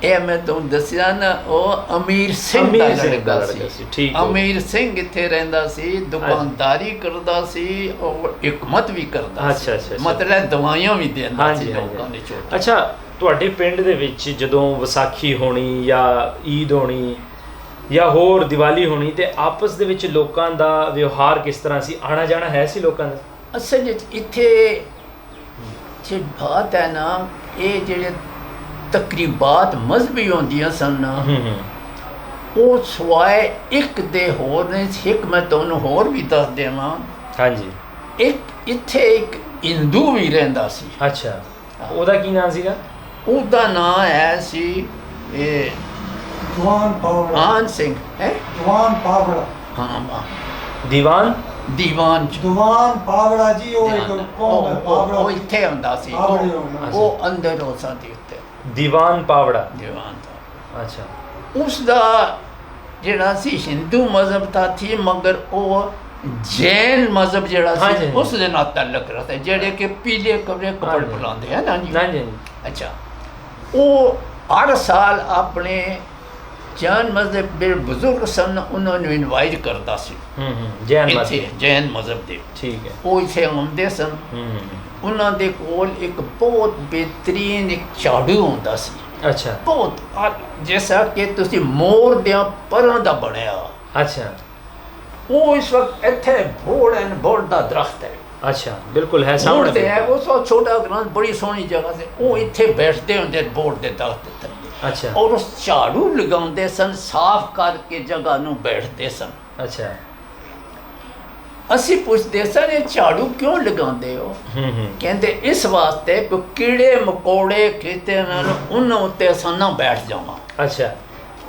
ਇਹ ਮੈਂ ਤੁਹਾਨੂੰ ਦੱਸਿਆ ਨਾ, ਉਹ ਅਮੀਰ ਸਿੰਘ ਦਾ ਲੜਕਾ ਸੀ। ਠੀਕ। ਅਮੀਰ ਸਿੰਘ ਇੱਥੇ ਰਹਿੰਦਾ ਸੀ, ਦੁਕਾਨਦਾਰੀ ਕਰਦਾ ਸੀ ਔਰ ਹਕਮਤ ਵੀ ਕਰਦਾ ਸੀ। ਅੱਛਾ ਅੱਛਾ। ਮਤਲਬ ਦਵਾਈਆਂ ਵੀ ਦਿੰਦਾ ਸੀ ਲੋਕਾਂ ਨੇ ਛੋਟੇ। ਅੱਛਾ ਤੁਹਾਡੇ ਪਿੰਡ ਦੇ ਵਿੱਚ ਜਦੋਂ ਵਿਸਾਖੀ ਹੋਣੀ ਜਾਂ ਈਦ ਹੋਣੀ ਜਾਂ ਹੋਰ ਦੀਵਾਲੀ ਹੋਣੀ ਤੇ ਆਪਸ ਦੇ ਵਿੱਚ ਲੋਕਾਂ ਦਾ ਵਿਵਹਾਰ ਕਿਸ ਤਰ੍ਹਾਂ ਸੀ? ਆਣਾ ਜਾਣਾ ਹੈ ਸੀ ਲੋਕਾਂ ਦਾ? ਅਸਲ ਵਿੱਚ ਇੱਥੇ ਜੇ ਬਾਤ ਹੈ ਨਾ, ਇਹ ਜਿਹੜੇ ਤਕਰੀਬਾਤ ਮਜ਼ਹਬੀ ਹੁੰਦੀਆਂ ਸਨ ਨਾ, ਉਹ ਸਵਾਏ ਇੱਕ ਦੇ ਹੋਰ ਨੇ। ਇੱਕ ਮੈਂ ਤੁਹਾਨੂੰ ਹੋਰ ਵੀ ਦੱਸ ਦੇਵਾਂ। ਹਾਂਜੀ। ਇੱਕ ਇੱਥੇ ਇੱਕ ਹਿੰਦੂ ਵੀ ਰਹਿੰਦਾ ਸੀ। ਅੱਛਾ ਉਹਦਾ ਕੀ ਨਾਮ ਸੀਗਾ? ਉਹਦਾ ਨਾਂ ਹੈ ਸੀ ਇਹ ਦੀਵਾਨ ਪਾਵੜਾ। ਮਾਨ ਸਿੰਘ ਹੈ। ਦੀਵਾਨ ਪਾਵੜਾ। ਹਾਂ ਦੀਵਾਨ ਪਾਵੜਾ ਜੀ। ਉਹ ਇੱਕ ਕੌਮ ਹੈ ਪਾਵੜਾ। ਉਹ ਇੱਥੇ ਹੁੰਦਾ ਸੀ, ਉਹ ਅੰਦਰ ਹੋ ਸਾਡੀ ਉੱਤੇ ਦੀਵਾਨ ਪਾਵੜਾ। ਅੱਛਾ ਉਸ ਦਾ ਜਿਹੜਾ ਸੀ ਹਿੰਦੂ ਮਜ਼ਹਬ ਤਾਂ ਸੀ, ਮਗਰ ਉਹ ਜੈਨ ਮਜ਼ਹਬ ਜਿਹੜਾ ਸੀ ਉਸ ਦੇ ਨਾਲ ਤਾਲੁਕ ਰੱਖਦਾ, ਜਿਹੜੇ ਕਿ ਪੀਲੇ ਕੱਪੜੇ ਪਾਉਂਦੇ ਹਨ ਨਾ ਜੀ। ਅੱਛਾ ਉਹ ਹਰ ਸਾਲ ਆਪਣੇ ਜੈਨ ਮਜ਼ਹਬ ਦੇ ਬਜ਼ੁਰਗ ਸਨ, ਉਹਨਾਂ ਨੂੰ ਇਨਵਾਈਟ ਕਰਦਾ ਸੀ। ਜੈਨ ਮਜ਼ਹਬ ਦੇ। ਠੀਕ ਹੈ। ਉਹ ਇੱਥੇ ਆਉਂਦੇ ਸਨ। ਉਹਨਾਂ ਦੇ ਕੋਲ ਇੱਕ ਬਹੁਤ ਬਿਹਤਰੀਨ ਇੱਕ ਝਾੜੂ ਹੁੰਦਾ ਸੀ। ਅੱਛਾ ਬਹੁਤ, ਜੈਸਾ ਕਿ ਤੁਸੀਂ ਮੋਰ ਦੇ ਪਰਾਂ ਦਾ ਬਣਿਆ। ਅੱਛਾ ਉਹ ਇਸ ਵਕਤ ਇੱਥੇ ਬੋੜ ਦਾ ਦਰਖਤ ਹੈ। ਅੱਛਾ ਬਿਲਕੁਲ ਹੈ ਸਾਹਮਣੇ ਹੈ। ਉਹ ਸੋ ਛੋਟਾ ਗ੍ਰਾਂਡ ਬੜੀ ਸੋਹਣੀ ਜਗ੍ਹਾ ਸੀ। ਉਹ ਇੱਥੇ ਬੈਠਦੇ ਹੁੰਦੇ ਬੋੜ ਦੇ ਦਰਖਤ ਤੇ। ਅੱਛਾ ਔਰ ਉਸ ਝਾੜੂ ਲਗਾਉਂਦੇ ਸਨ, ਸਾਫ਼ ਕਰਕੇ ਜਗ੍ਹਾ ਨੂੰ ਬੈਠਦੇ ਸਨ। ਅੱਛਾ ਅਸੀਂ ਪੁੱਛਦੇ ਸਨ ਇਹ ਝਾੜੂ ਕਿਉਂ ਲਗਾਉਂਦੇ ਹੋ? ਕਹਿੰਦੇ ਇਸ ਵਾਸਤੇ ਕਿ ਕੀੜੇ ਮਕੌੜੇ ਕੀਤੇ ਨਾਲ ਉਹਨਾਂ ਉੱਤੇ ਅਸਾਂ ਨਾ ਬੈਠ ਜਾਵਾਂ। ਅੱਛਾ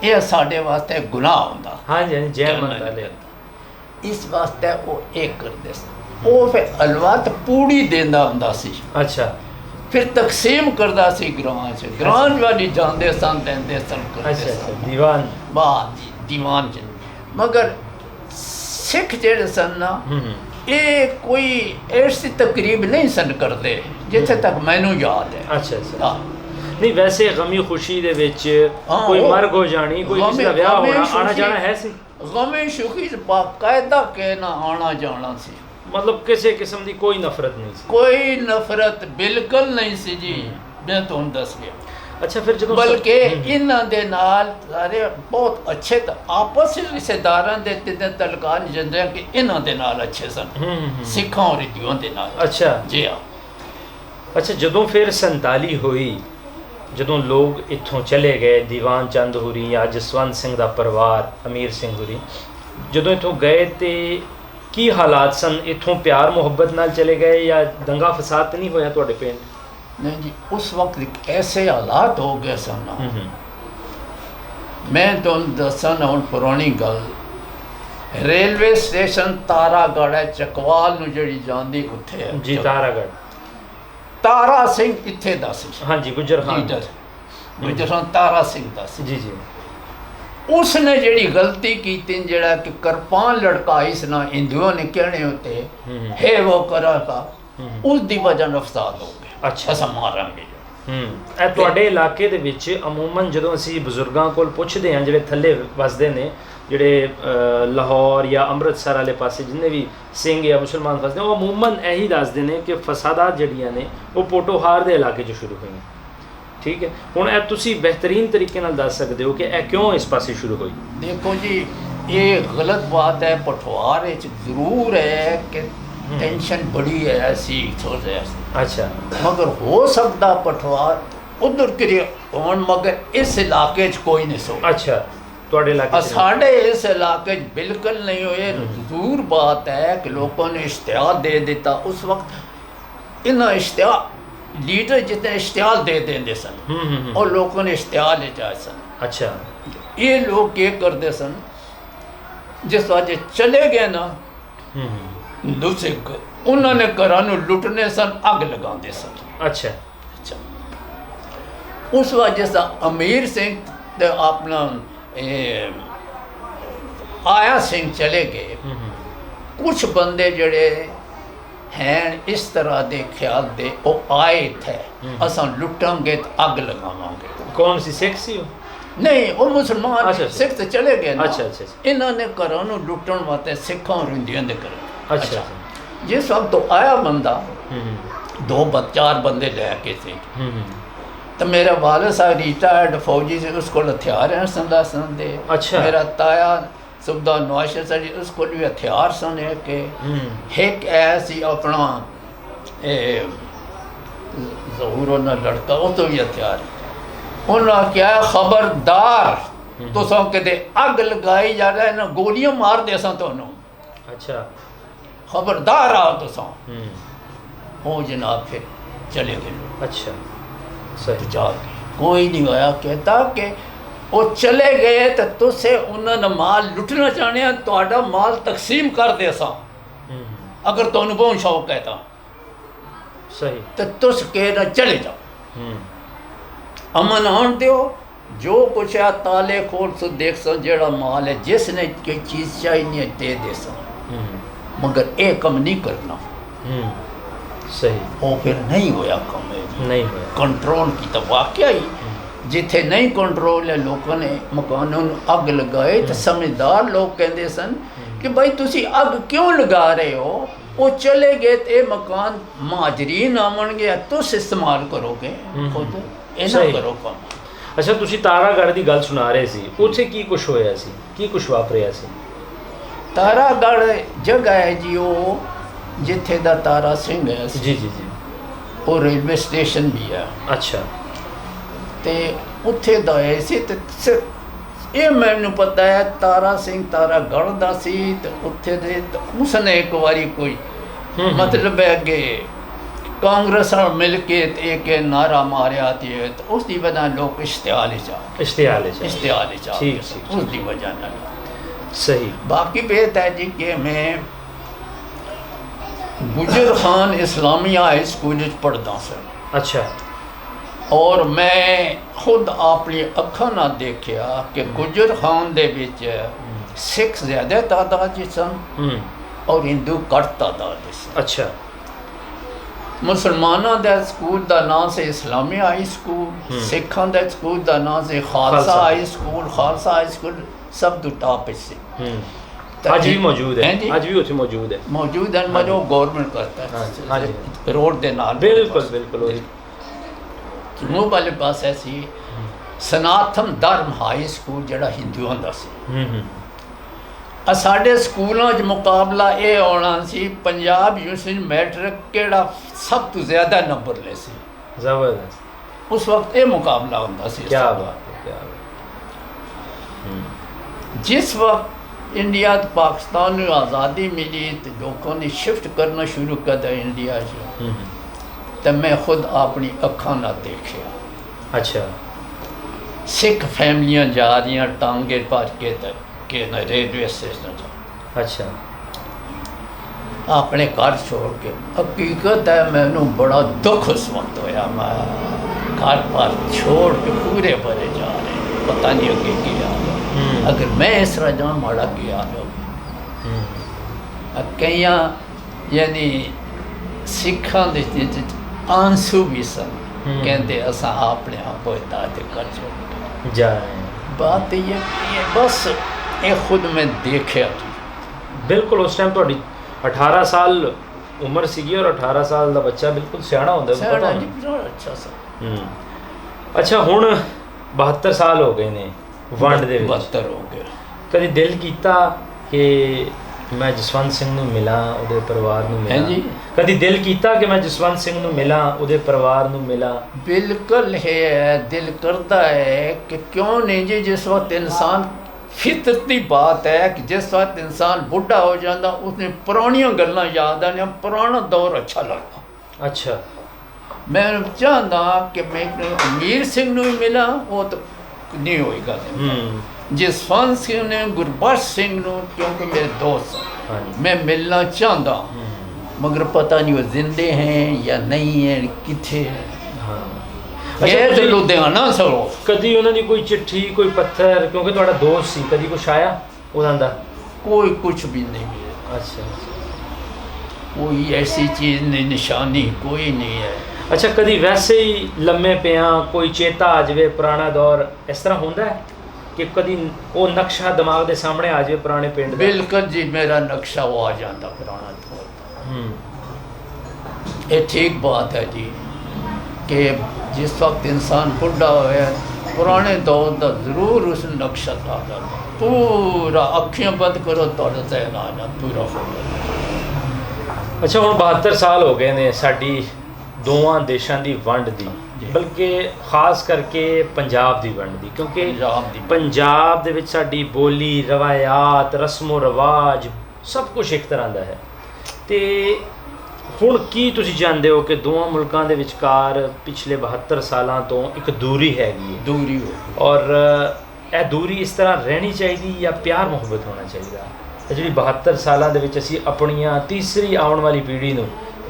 ਇਹ ਸਾਡੇ ਵਾਸਤੇ ਗੁਨਾਹ ਹੁੰਦਾ। ਹਾਂਜੀ ਜੈ ਮੰਦਾ ਲੈ, ਇਸ ਵਾਸਤੇ ਉਹ ਇਹ ਕਰਦੇ ਸਨ। ਉਹ ਫਿਰ ਹਲਵਾ ਤੇ ਪੂੜੀ ਦਿੰਦਾ ਹੁੰਦਾ ਸੀ। ਅੱਛਾ ਫਿਰ ਤਕਸੀਮ ਕਰਦਾ ਸੀ ਗ੍ਰਾਂ 'ਚ, ਗ੍ਰਾਂ ਵਾਲੀ ਜਾਂਦੇ ਸਨ, ਦਿੰਦੇ ਸਨ। ਦੀਵਾਨ 'ਚ। ਮਗਰ ਸਿੱਖ ਜਿਹੜੇ ਸਨ ਨਾ, ਇਹ ਕੋਈ ਐਸੀ ਤਕਰੀਬ ਨਹੀਂ ਸਨ ਕਰਦੇ ਜਿੱਥੇ ਤੱਕ ਮੈਨੂੰ ਯਾਦ ਹੈ। ਅੱਛਾ ਅੱਛਾ। ਨਹੀਂ ਵੈਸੇ ਗਮੀ ਖੁਸ਼ੀ ਦੇ ਵਿੱਚ ਕੋਈ ਮਰਗ ਹੋ ਜਾਣੀ, ਕੋਈ ਕਿਸੇ ਦਾ ਵਿਆਹ ਹੋਣਾ, ਆਣਾ ਜਾਣਾ ਹੈ ਸੀ। ਗਮੀ ਖੁਸ਼ੀ 'ਚ ਬਾਕਾਇਦਾ ਕਹਿਣਾ ਆਣਾ ਜਾਣਾ ਸੀ। ਮਤਲਬ ਕਿਸੇ ਕਿਸਮ ਦੀ ਕੋਈ ਨਫ਼ਰਤ ਨਹੀਂ ਸੀ? ਕੋਈ ਨਫ਼ਰਤ ਬਿਲਕੁਲ ਨਹੀਂ ਸੀ ਜੀ, ਮੈਂ ਤੁਹਾਨੂੰ ਦੱਸ ਗਿਆ। ਅੱਛਾ ਫਿਰ ਜਦੋਂ ਬਲਕਿ ਇਹਨਾਂ ਦੇ ਨਾਲ ਸਾਰੇ ਬਹੁਤ ਅੱਛੇ ਆਪਸ ਵਿੱਚ ਰਿਸ਼ਤੇਦਾਰਾਂ ਦੇ ਤਲਕਾਨ ਜਾਂਦੇ ਕਿ ਇਹਨਾਂ ਦੇ ਨਾਲ ਅੱਛੇ ਸਨ, ਸਿੱਖਾਂ ਔਰ ਹਿੰਦੂਆਂ ਦੇ ਨਾਲ। ਅੱਛਾ ਜੀ ਹਾਂ। ਅੱਛਾ ਜਦੋਂ ਫਿਰ 47 ਹੋਈ, ਜਦੋਂ ਲੋਕ ਇੱਥੋਂ ਚਲੇ ਗਏ, ਦੀਵਾਨ ਚੰਦ ਹੋਰੀ ਜਾਂ ਜਸਵੰਤ ਸਿੰਘ ਦਾ ਪਰਿਵਾਰ, ਅਮੀਰ ਸਿੰਘ ਹੋਰੀ ਜਦੋਂ ਇੱਥੋਂ ਗਏ ਤੇ ਕੀ ਹਾਲਾਤ ਸਨ? ਇੱਥੋਂ ਪਿਆਰ ਮੁਹੱਬਤ ਨਾਲ ਚਲੇ ਗਏ ਜਾਂ ਦੰਗਾ ਫਸਾਦ ਤਾਂ ਨਹੀਂ ਹੋਇਆ ਤੁਹਾਡੇ ਪਿੰਡ? नहीं जी, उस वक्त एक ऐसे हालात हो गए सन ना, मैं तुम दसा ना हुण पुरानी गल, रेलवे स्टेशन तारागढ़ है चकवाल नूं जिहड़ी जांदी उत्थे है जी, तारागढ़। तारा सिंह इत्थे दा सी, हाँ जी, गुजर खान। लीडर गुजर खान तारा सिंह दा सी जी जी। उसने जिहड़ी गलती की जिहड़ा कि कृपान लड़काई सी ना हिंदुओं ने कहने होते है वो करेगा, उसदी वजह नाल फसाद हो गया। अच्छा, असां मारांगे। ਇਹ ਤੁਹਾਡੇ ਇਲਾਕੇ ਦੇ ਵਿੱਚ ਅਮੂਮਨ ਜਦੋਂ ਅਸੀਂ ਬਜ਼ੁਰਗਾਂ ਕੋਲ ਪੁੱਛਦੇ ਹਾਂ ਜਿਹੜੇ ਥੱਲੇ ਵਸਦੇ ਨੇ, ਜਿਹੜੇ ਲਾਹੌਰ ਜਾਂ ਅੰਮ੍ਰਿਤਸਰ ਵਾਲੇ ਪਾਸੇ ਜਿੰਨੇ ਵੀ ਸਿੰਘ ਜਾਂ ਮੁਸਲਮਾਨ ਵਸਦੇ ਉਹ ਅਮੂਮਨ ਇਹੀ ਦੱਸਦੇ ਨੇ ਕਿ ਫਸਾਦਾਤ ਜਿਹੜੀਆਂ ਨੇ ਉਹ ਪੋਟੋਹਾਰ ਦੇ ਇਲਾਕੇ 'ਚ ਸ਼ੁਰੂ ਹੋਈਆਂ। ਠੀਕ ਹੈ, ਹੁਣ ਇਹ ਤੁਸੀਂ ਬਿਹਤਰੀਨ ਤਰੀਕੇ ਨਾਲ ਦੱਸ ਸਕਦੇ ਹੋ ਕਿ ਇਹ ਕਿਉਂ ਇਸ ਪਾਸੇ ਸ਼ੁਰੂ ਹੋਈ? देखो जी, ये गलत बात है। पठवार जरूर है कि टेंशन बड़ी है ऐसी सोच है, अच्छा, मगर हो सकता पठवार उधर करिए होण, मगर इस इलाके च कोई नहीं सो। अच्छा, ਤੁਹਾਡੇ ਇਲਾਕੇ 'ਚ? साढ़े इस इलाके च बिल्कुल नहीं हुए। जरूर बात है कि लोगों ने इश्तिहार दे देता उस वक्त। इन इश्तिहार लीडर जितने इश्तिहार दे देंगे सन और लोगों ने इश्तिहार ले जाए सन। अच्छा, ये लोग क्या करते सन, जिस वजह चले गए ना दूसरे उन्होंने घरों नूं लुटने सन, अग लगाते सन। अच्छा, अच्छा, उस वजह से अमीर सिंह ते अपना आया सिंह चले गए। कुछ बंदे जड़े हैं इस तरह के ख्याल दे वो आए थे, असां लुटांगे तो अग लगावांगे। कौन सी सिख सी हो? नहीं, वो मुसलमान। अच्छा, सिख तो चले गए ना। अच्छा अच्छा अच्छा। इन्होंने घरों नूं लुटण वास्ते सिखां और हिंदियों दे घर। अच्छा, जिस वक्त तो आया बंदा, चार बंदे लैके थे, तो मेरा वाले साहब रिटायर्ड फौजी से, उसको हथियार हैं संदासन दे। अच्छा। मेरा ताया सुबदा नवाशे सर उसको भी हथियार सन के एक ऐसी अपना जहूर ना लड़का वो तो भी हथियार। उन्होंने क्या खबरदार तो सौ कहते अग लगाई जा रहा है ना, गोलियां मार दे सा तुहानू। अच्छा, खबरदार आओ तो सौ। वो जनाब फिर चले गए। अच्छा, सही। जाके कोई नहीं आया कहता कि वो चले गए तो तुसे उन्होंने माल लुटना चाहने, तो माल तकसीम कर दे सा अगर तो बहुत शौक है तो सही, तो तुस कहना चले जाओ, अमन आन दो, जो कुछ है ताले खोल सो देख सो, जेड़ा माल है जिसने कोई चीज़ चाहिए दे दे सो, मगर ये कम नहीं करना। सही, वो फिर नहीं होया कम है, नहीं होया कंट्रोल की तो वाकया ही जिथे नहीं कंट्रोल है लोगों ने मकानों नूं अग लगाए। तो समझदार लोग कहते सन कि भाई तुसी अग क्यों लगा रहे हो, वो चले गए तो ये मकान महाजरीन आवणगे, तुस इस्तेमाल करोगे खुद, ये ना करो काम। अच्छा, ਤੁਸੀਂ ਤਾਰਾਗੜ੍ਹ ਦੀ ਗੱਲ ਸੁਣਾ ਰਹੇ ਸੀ, ਉੱਥੇ ਕੀ ਕੁਝ ਹੋਇਆ ਸੀ, ਕੀ ਕੁਝ ਵਾਪਰਿਆ ਸੀ? ਤਾਰਾਗੜ੍ਹ ਜਗ੍ਹਾ ਹੈ ਜੀ ਉਹ ਜਿੱਥੇ ਦਾ ਤਾਰਾ ਸਿੰਘ ਹੈ। ਜੀ ਜੀ ਜੀ। ਉਹ ਰੇਲਵੇ ਸਟੇਸ਼ਨ ਵੀ ਹੈ। ਅੱਛਾ, ਤੇ ਉੱਥੇ ਦਾ ਹੈ ਸੀ। ਤੇ ਇਹ ਮੈਨੂੰ ਪਤਾ ਹੈ ਤਾਰਾ ਸਿੰਘ ਤਾਰਾਗੜ੍ਹ ਦਾ ਸੀ। ਤੇ ਉੱਥੇ ਦੇ ਉਸਨੇ ਇੱਕ ਵਾਰੀ ਕੋਈ ਮਤਲਬ ਹੈ ਕਿ कांग्रेस मिल के एक नारा मारिया थी, तो उसकी वजह लोग इश्तिहार उसकी वजह न। सही। बाकी बेहतर है जी कि मैं गुजर खान इस्लामिया हाई स्कूल पढ़ता सर। अच्छा, और मैं खुद अपनी अखा ना देखा कि गुजर खान दे विच सिख ज़्यादा तादाद सन और हिंदू घट तादाद सन। अच्छा, मुसलमानों का स्कूल का नाम से इस्लामी हाई स्कूल, सिखों का स्कूल का नाम से Khalsa high school. Khalsa high school सब तो टॉप से आज भी मौजूद है, आज भी उत्थे मौजूद है मजो गवर्नमेंट करता है रोड के नाल। बिल्कुल बिल्कुल। जम्मू वाले पास ऐसी सनातन धर्म हाई स्कूल जड़ा हिंदुओं का सी। साढ़े स्कूलों च मुकाबला ये आना सी पंजाब यूनिवर्सिटी मैट्रिक केड़ा सब तो ज़्यादा नंबर ले सी। जबरदस्त। उस वक्त ये मुकाबला होता सी। क्या बात है, क्या बात। जिस वक्त इंडिया तो पाकिस्तान में आज़ादी मिली तो लोगों ने शिफ्ट करना शुरू कर दिया इंडिया से। तो मैं खुद अपनी अखा ना देखा। अच्छा सिख फैमिलियां जा रही टांगे भर के के न रेलवे स्टेशन से अच्छा अपने घर छोड़ के। हकीकत है मैनू बड़ा दुख उस वक्त होया, मैं घर पर छोड़ के पूरे भरे जा रहे हैं, पता नहीं अगे की हाल हो। अगर मैं इस तरह जाऊँ माड़ा की हाल हो। कई यानी सिखा दे आंसू भी सन, कहते असा अपने आप दादे कर छोड़ जा रहे हैं। बात ये बस ये खुद मैं देखा जी। बिल्कुल उस टाइम ਤੁਹਾਡੀ 18 ਸਾਲ ਉਮਰ ਸੀਗੀ ਔਰ 18 ਸਾਲ ਦਾ ਬੱਚਾ ਬਿਲਕੁਲ ਸਿਆਣਾ ਹੁੰਦਾ ਹੈ, ਸਾਡਾ ਪਤਾ ਜੀ ਨਹੀਂ। ਬੜਾ ਅੱਛਾ ਸਾ ਅੱਛਾ ਹੁਣ 72 ਸਾਲ ਹੋ ਗਏ ਨੇ ਵੰਡ ਦੇ ਵਿੱਚ। 72 ਹੋ ਗਏ। ਕਦੀ ਦਿਲ ਕੀਤਾ ਕਿ ਮੈਂ ਜਸਵੰਤ ਸਿੰਘ ਨੂੰ ਮਿਲਾਂ, ਉਹਦੇ ਪਰਿਵਾਰ ਨੂੰ ਮਿਲਾਂ? ਹਾਂਜੀ। ਕਦੀ ਦਿਲ ਕੀਤਾ ਕਿ ਮੈਂ ਜਸਵੰਤ ਸਿੰਘ ਨੂੰ ਮਿਲਾਂ, ਉਹਦੇ ਪਰਿਵਾਰ ਨੂੰ ਮਿਲਾਂ? बिल्कुल है, दिल करता है कि क्यों नहीं जी। जिस वक्त इंसान फितरती बात है कि जिस वक्त इंसान बुढ़ा हो जाता उसने पुरानियां गल्लां याद आने, पुराना दौर अच्छा लगता। अच्छा मैं चाहता कि मैं अमीर सिंह नूं भी मिला, वो तो नहीं होएगा। जसवंत सिंह ने गुरबख्श सिंह नूं, क्योंकि मेरे दोस्त हैं, हाँ जी। मैं मिलना चाहता, मगर पता नहीं वो जिंदे हैं या नहीं है, किथे है। ਹਾਂ ये तो लुधियाना सरो ਕਦੀ ਉਹਨਾਂ ਦੀ ਕੋਈ ਚਿੱਠੀ, ਕੋਈ ਪੱਥਰ, ਕਿਉਂਕਿ ਤੁਹਾਡਾ ਦੋਸਤ ਸੀ, ਕਦੀ ਕੁਛ ਆਇਆ ਉਹਨਾਂ ਦਾ? कोई कुछ भी नहीं मिला, ਅੱਛਾ कोई ऐसी चीज़ नहीं, निशानी कोई नहीं है। ਅੱਛਾ ਕਦੀ ਵੈਸੇ ਹੀ ਲੰਮੇ ਪਿਆ ਕੋਈ ਚੇਤਾ ਆ ਜਾਵੇ ਪੁਰਾਣਾ ਦੌਰ, ਇਸ ਤਰ੍ਹਾਂ ਹੁੰਦਾ ਹੈ ਕਿ ਕਦੀ ਉਹ ਨਕਸ਼ਾ ਦਿਮਾਗ ਦੇ ਸਾਹਮਣੇ ਆ ਜਾਵੇ ਪੁਰਾਣੇ ਪਿੰਡ ਦਾ? बिल्कुल जी, मेरा नक्शा वो आ जाता पुराना दौर। ਹੂੰ ये ठीक बात है जी कि जिस वक्त इंसान बुढ़ा होया पुराने दौर का जरूर उस नक्शा आ जाता, पूरा अखियां बंद करो तो जहन आ जाता पूरा फोटो। ਅੱਛਾ ਹੁਣ 72 ਸਾਲ ਹੋ ਗਏ ਨੇ ਸਾਡੀ ਦੋਵਾਂ ਦੇਸ਼ਾਂ ਦੀ ਵੰਡ ਦੀ, ਜੀ। ਬਲਕਿ ਖਾਸ ਕਰਕੇ ਪੰਜਾਬ ਦੀ ਵੰਡ ਦੀ, ਕਿਉਂਕਿ पंजाब दी ਪੰਜਾਬ ਦੇ ਵਿੱਚ ਸਾਡੀ ਬੋਲੀ, ਰਵਾਇਤ, ਰਸਮੋ ਰਿਵਾਜ ਸਭ ਕੁਝ ਇੱਕ ਤਰ੍ਹਾਂ ਦਾ ਹੈ। ਤੇ ਹੁਣ ਕੀ ਤੁਸੀਂ ਜਾਣਦੇ ਹੋ ਕਿ ਦੋਵਾਂ ਮੁਲਕਾਂ ਦੇ ਵਿਚਕਾਰ ਪਿਛਲੇ 72 ਸਾਲਾਂ ਤੋਂ ਇੱਕ ਦੂਰੀ ਹੈਗੀ ਹੈ, दूरी हो गई। ਔਰ ਇਹ ਦੂਰੀ ਇਸ ਤਰ੍ਹਾਂ ਰਹਿਣੀ ਚਾਹੀਦੀ ਜਾਂ ਪਿਆਰ ਮੁਹੱਬਤ ਹੋਣਾ ਚਾਹੀਦਾ? ਇਹ ਜਿਹੜੀ 72 ਸਾਲਾਂ ਦੇ ਵਿੱਚ ਅਸੀਂ ਆਪਣੀਆਂ ਤੀਸਰੀ ਆਉਣ ਵਾਲੀ ਪੀੜ੍ਹੀ ਨੂੰ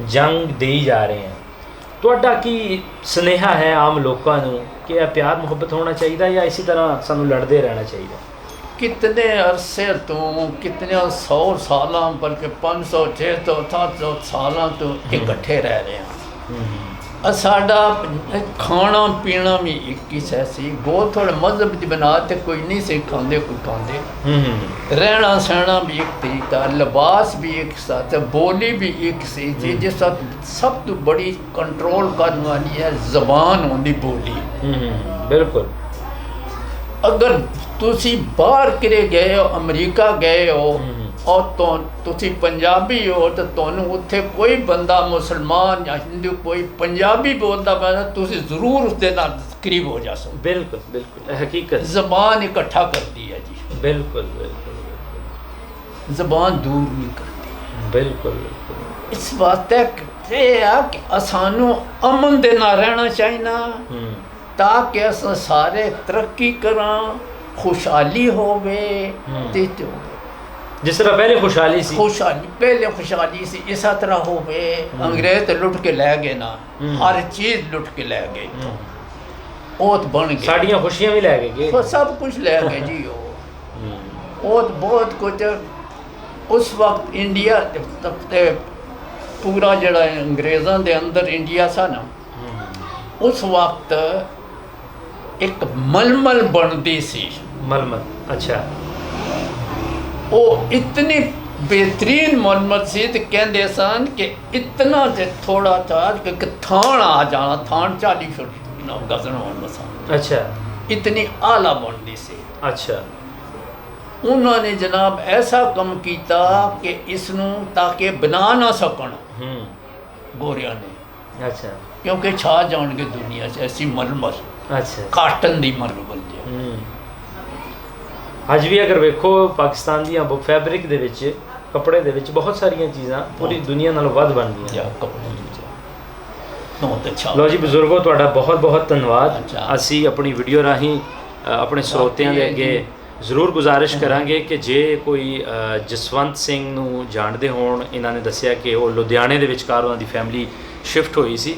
ਜੰਗ ਦੇਈ ਜਾ ਰਹੇ ਹਾਂ, ਤੁਹਾਡਾ ਕੀ ਸੁਨੇਹਾ ਹੈ ਆਮ ਲੋਕਾਂ ਨੂੰ ਕਿ ਇਹ ਪਿਆਰ ਮੁਹੱਬਤ ਹੋਣਾ ਚਾਹੀਦਾ ਜਾਂ ਇਸੇ ਤਰ੍ਹਾਂ ਸਾਨੂੰ ਲੜਦੇ ਰਹਿਣਾ ਚਾਹੀਦਾ? कितने अरसे तो कितने 100 साल बल्कि 500 600 700 साल तो इकट्ठे रह रहे हैं। साडा खाना पीना भी एक ही सी, बहुत थोड़े मजहब की बना ते कोई नहीं से खाते कोई खाते, रहना सहना भी एक तरीका, लिबास भी एक साथ, बोली भी एक सी थी। जिस सब तो बड़ी कंट्रोल करने वाली है जबान होंगी, बोली। बिल्कुल। अगर तुसी बाहर किरे गए हो, अमरीका गए हो और तो तुसी पंजाबी हो तो तुहानू उत्थे कोई बंदा मुसलमान या हिंदू कोई पंजाबी बोलता पैदा तुसी जरूर उसके नाल करीब हो जा सको। बिल्कुल बिल्कुल हकीकत जबान इकट्ठा करती है जी, बिल्कुल बिल्कुल जबान दूर नहीं करती। बिल्कुल बिल्कुल। इस वास्ते कि सानू अमन दे नाल रहना चाहिए ताकि अस सारे तरक्की करा, खुशहाली होवे। जिस तरह पहले खुशहाली सी, खुशहाली पहले खुशहाली सी इस तरह होवे। अंग्रेज तो लुट के लै गए ना, हर चीज़ लुट के लै गए, ओत बन गए, साड़ियाँ खुशियाँ भी लै गए, तो सब कुछ लै गए जी। ओत बहुत कुछ उस वक्त इंडिया पूरा जड़ा अंग्रेज़ों के अंदर इंडिया सा ना, उस वक्त एक मलमल बनती सी। मलमल? अच्छा। वो इतनी बेहतरीन मलमल सी तो कहते सन कि इतना जे थोड़ा था कि थान आ जाना, थान 40 फुट गजन होना सा। अच्छा। इतनी आला बनती सी। अच्छा। उन्होंने जनाब ऐसा कम किया कि इसनू ताकि बना ना सकन गोरिया ने। अच्छा। क्योंकि छा जाएंगे दुनिया से ऐसी मलमल। अच्छा। काटन दी मलमल जी। ਅੱਜ ਵੀ ਅਗਰ ਵੇਖੋ ਪਾਕਿਸਤਾਨ ਦੀਆਂ ਫੈਬਰਿਕ ਦੇ ਵਿੱਚ ਕੱਪੜੇ ਦੇ ਵਿੱਚ ਬਹੁਤ ਸਾਰੀਆਂ ਚੀਜ਼ਾਂ ਪੂਰੀ ਦੁਨੀਆ ਨਾਲੋਂ ਵੱਧ ਬਣਦੀਆਂ। ਜਾਂ ਕੱਪੜੇ ਬਹੁਤ ਅੱਛਾ। ਲੋ ਜੀ ਬਜ਼ੁਰਗੋ, ਤੁਹਾਡਾ ਬਹੁਤ ਬਹੁਤ ਧੰਨਵਾਦ। ਅੱਛਾ। ਅਸੀਂ ਆਪਣੀ ਵੀਡੀਓ ਰਾਹੀਂ ਆਪਣੇ ਸਰੋਤਿਆਂ ਦੇ ਅੱਗੇ ਜ਼ਰੂਰ ਗੁਜ਼ਾਰਿਸ਼ ਕਰਾਂਗੇ ਕਿ ਜੇ ਕੋਈ ਜਸਵੰਤ ਸਿੰਘ ਨੂੰ ਜਾਣਦੇ ਹੋਣ, ਇਹਨਾਂ ਨੇ ਦੱਸਿਆ ਕਿ ਉਹ ਲੁਧਿਆਣੇ ਦੇ ਵਿਚਕਾਰ ਉਹਨਾਂ ਦੀ ਫੈਮਿਲੀ ਸ਼ਿਫਟ ਹੋਈ ਸੀ,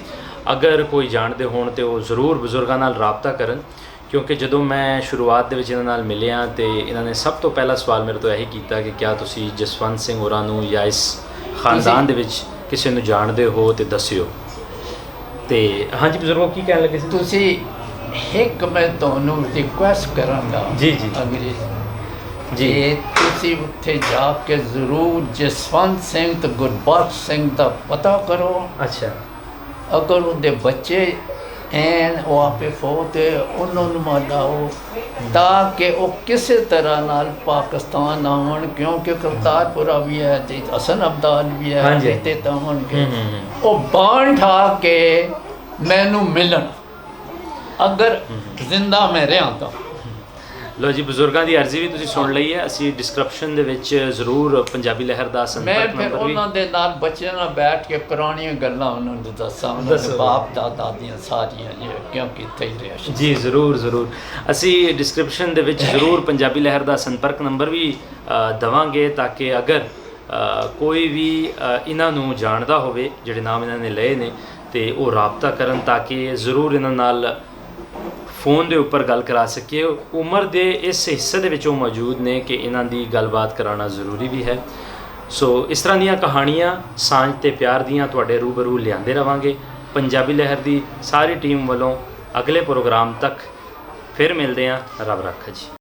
ਅਗਰ ਕੋਈ ਜਾਣਦੇ ਹੋਣ ਤੇ ਉਹ ਜ਼ਰੂਰ ਬਜ਼ੁਰਗਾਂ ਨਾਲ ਰਾਬਤਾ ਕਰਨ, ਕਿਉਂਕਿ ਜਦੋਂ ਮੈਂ ਸ਼ੁਰੂਆਤ ਦੇ ਵਿੱਚ ਇਹਨਾਂ ਨਾਲ ਮਿਲਿਆ ਤੇ ਇਹਨਾਂ ਨੇ ਸਭ ਤੋਂ ਪਹਿਲਾ ਸਵਾਲ ਮੇਰੇ ਤੋਂ ਇਹੀ ਕੀਤਾ ਕਿ ਕਿਆ ਤੁਸੀਂ ਜਸਵੰਤ ਸਿੰਘ ਹੋਰਾਂ ਨੂੰ ਜਾਂ ਇਸ ਖਾਨਦਾਨ ਦੇ ਵਿੱਚ ਕਿਸੇ ਨੂੰ ਜਾਣਦੇ ਹੋ ਤੇ ਦੱਸਿਓ। ਤੇ ਹਾਂਜੀ ਬਜ਼ੁਰਗੋ, ਕੀ ਕਹਿਣ ਲੱਗੇ ਸੀ ਤੁਸੀਂ? ਇੱਕ ਮੈਂ ਤੁਹਾਨੂੰ ਰਿਕੁਐਸਟ ਕਰਾਂਗਾ ਜੀ ਜੀ ਅੰਗਰੇਜ਼ ਜੀ। ਜੀ, ਤੁਸੀਂ ਉੱਥੇ ਜਾ ਕੇ ਜ਼ਰੂਰ ਜਸਵੰਤ ਸਿੰਘ ਤੇ ਗੁਰਬਖਸ਼ ਸਿੰਘ ਦਾ ਪਤਾ ਕਰੋ। ਅੱਛਾ। ਅਗਰ ਉਹਦੇ ਬੱਚੇ ਐਨ ਉਹ ਆਪੇ ਫੋਤੇ ਉਹਨਾਂ ਨੂੰ ਮਾਲਾਓ, ਤਾਂ ਕਿ ਉਹ ਕਿਸੇ ਤਰ੍ਹਾਂ ਨਾਲ ਪਾਕਿਸਤਾਨ ਆਉਣ, ਕਿਉਂਕਿ ਕਰਤਾਰਪੁਰਾ ਵੀ ਹੈ ਤੇ ਹਸਨ ਅਬਦਾਲ ਵੀ ਹੈ, ਹਾਂਜੀ। ਤੇ ਤਾਂ ਹੋਣਗੇ ਉਹ ਬਾਣ ਠਾ ਕੇ ਮੈਨੂੰ ਮਿਲਣ, ਅਗਰ ਜ਼ਿੰਦਾ ਮੈਂ ਰਿਹਾ ਤਾਂ। ਲੋ ਜੀ, ਬਜ਼ੁਰਗਾਂ ਦੀ ਅਰਜ਼ੀ ਵੀ ਤੁਸੀਂ ਸੁਣ ਲਈ ਹੈ। ਅਸੀਂ ਡਿਸਕ੍ਰਿਪਸ਼ਨ ਦੇ ਵਿੱਚ ਜ਼ਰੂਰ ਪੰਜਾਬੀ ਲਹਿਰ ਦਾ ਮੈਂ ਸੰਪਰਕ ਫਿਰ ਨੰਬਰ ਵੀ ਉਹਨਾਂ ਦੇ ਨਾਲ ਬੱਚਿਆਂ ਨਾਲ ਬੈਠ ਕੇ ਪੁਰਾਣੀਆਂ ਗੱਲਾਂ ਉਹਨਾਂ ਨੂੰ ਦੱਸਾਂ, ਉਹਨਾਂ ਦੇ ਦੱਸੋ। ਬਾਪ ਦਾਦਾ ਦੀਆਂ ਸਾਰੀਆਂ, ਕਿਉਂਕਿ ਇੱਥੇ ਹੀ ਰਿਹਾ ਸੀ। ਜੀ ਜ਼ਰੂਰ ਜ਼ਰੂਰ। ਅਸੀਂ ਡਿਸਕ੍ਰਿਪਸ਼ਨ ਦੇ ਵਿੱਚ ਜ਼ਰੂਰ ਪੰਜਾਬੀ ਲਹਿਰ ਦਾ ਸੰਪਰਕ ਨੰਬਰ ਵੀ ਦੇਵਾਂਗੇ, ਤਾਂ ਕਿ ਅਗਰ ਕੋਈ ਵੀ ਇਹਨਾਂ ਨੂੰ ਜਾਣਦਾ ਹੋਵੇ, ਜਿਹੜੇ ਨਾਮ ਇਹਨਾਂ ਨੇ ਲਏ ਨੇ, ਤੇ ਉਹ ਰਾਬਤਾ ਕਰਨ, ਤਾਂ ਕਿ ਜ਼ਰੂਰ ਇਹਨਾਂ ਨਾਲ ਫੋਨ ਦੇ ਉੱਪਰ ਗੱਲ ਕਰਾ ਸਕੀਏ। ਉਮਰ ਦੇ ਇਸ ਹਿੱਸੇ ਦੇ ਵਿੱਚ ਉਹ ਮੌਜੂਦ ਨੇ ਕਿ ਇਹਨਾਂ ਦੀ ਗੱਲਬਾਤ ਕਰਾਉਣਾ ਜ਼ਰੂਰੀ ਵੀ ਹੈ। ਸੋ ਇਸ ਤਰ੍ਹਾਂ ਦੀਆਂ ਕਹਾਣੀਆਂ ਸਾਂਝ ਤੇ ਪਿਆਰ ਦੀਆਂ ਤੁਹਾਡੇ ਰੂਬਰੂ ਲਿਆਂਦੇ ਰਵਾਂਗੇ। ਪੰਜਾਬੀ ਲਹਿਰ ਦੀ ਸਾਰੀ ਟੀਮ ਵੱਲੋਂ ਅਗਲੇ ਪ੍ਰੋਗਰਾਮ ਤੱਕ ਫਿਰ ਮਿਲਦੇ ਹਾਂ। ਰੱਬ ਰਾਖਾ ਜੀ।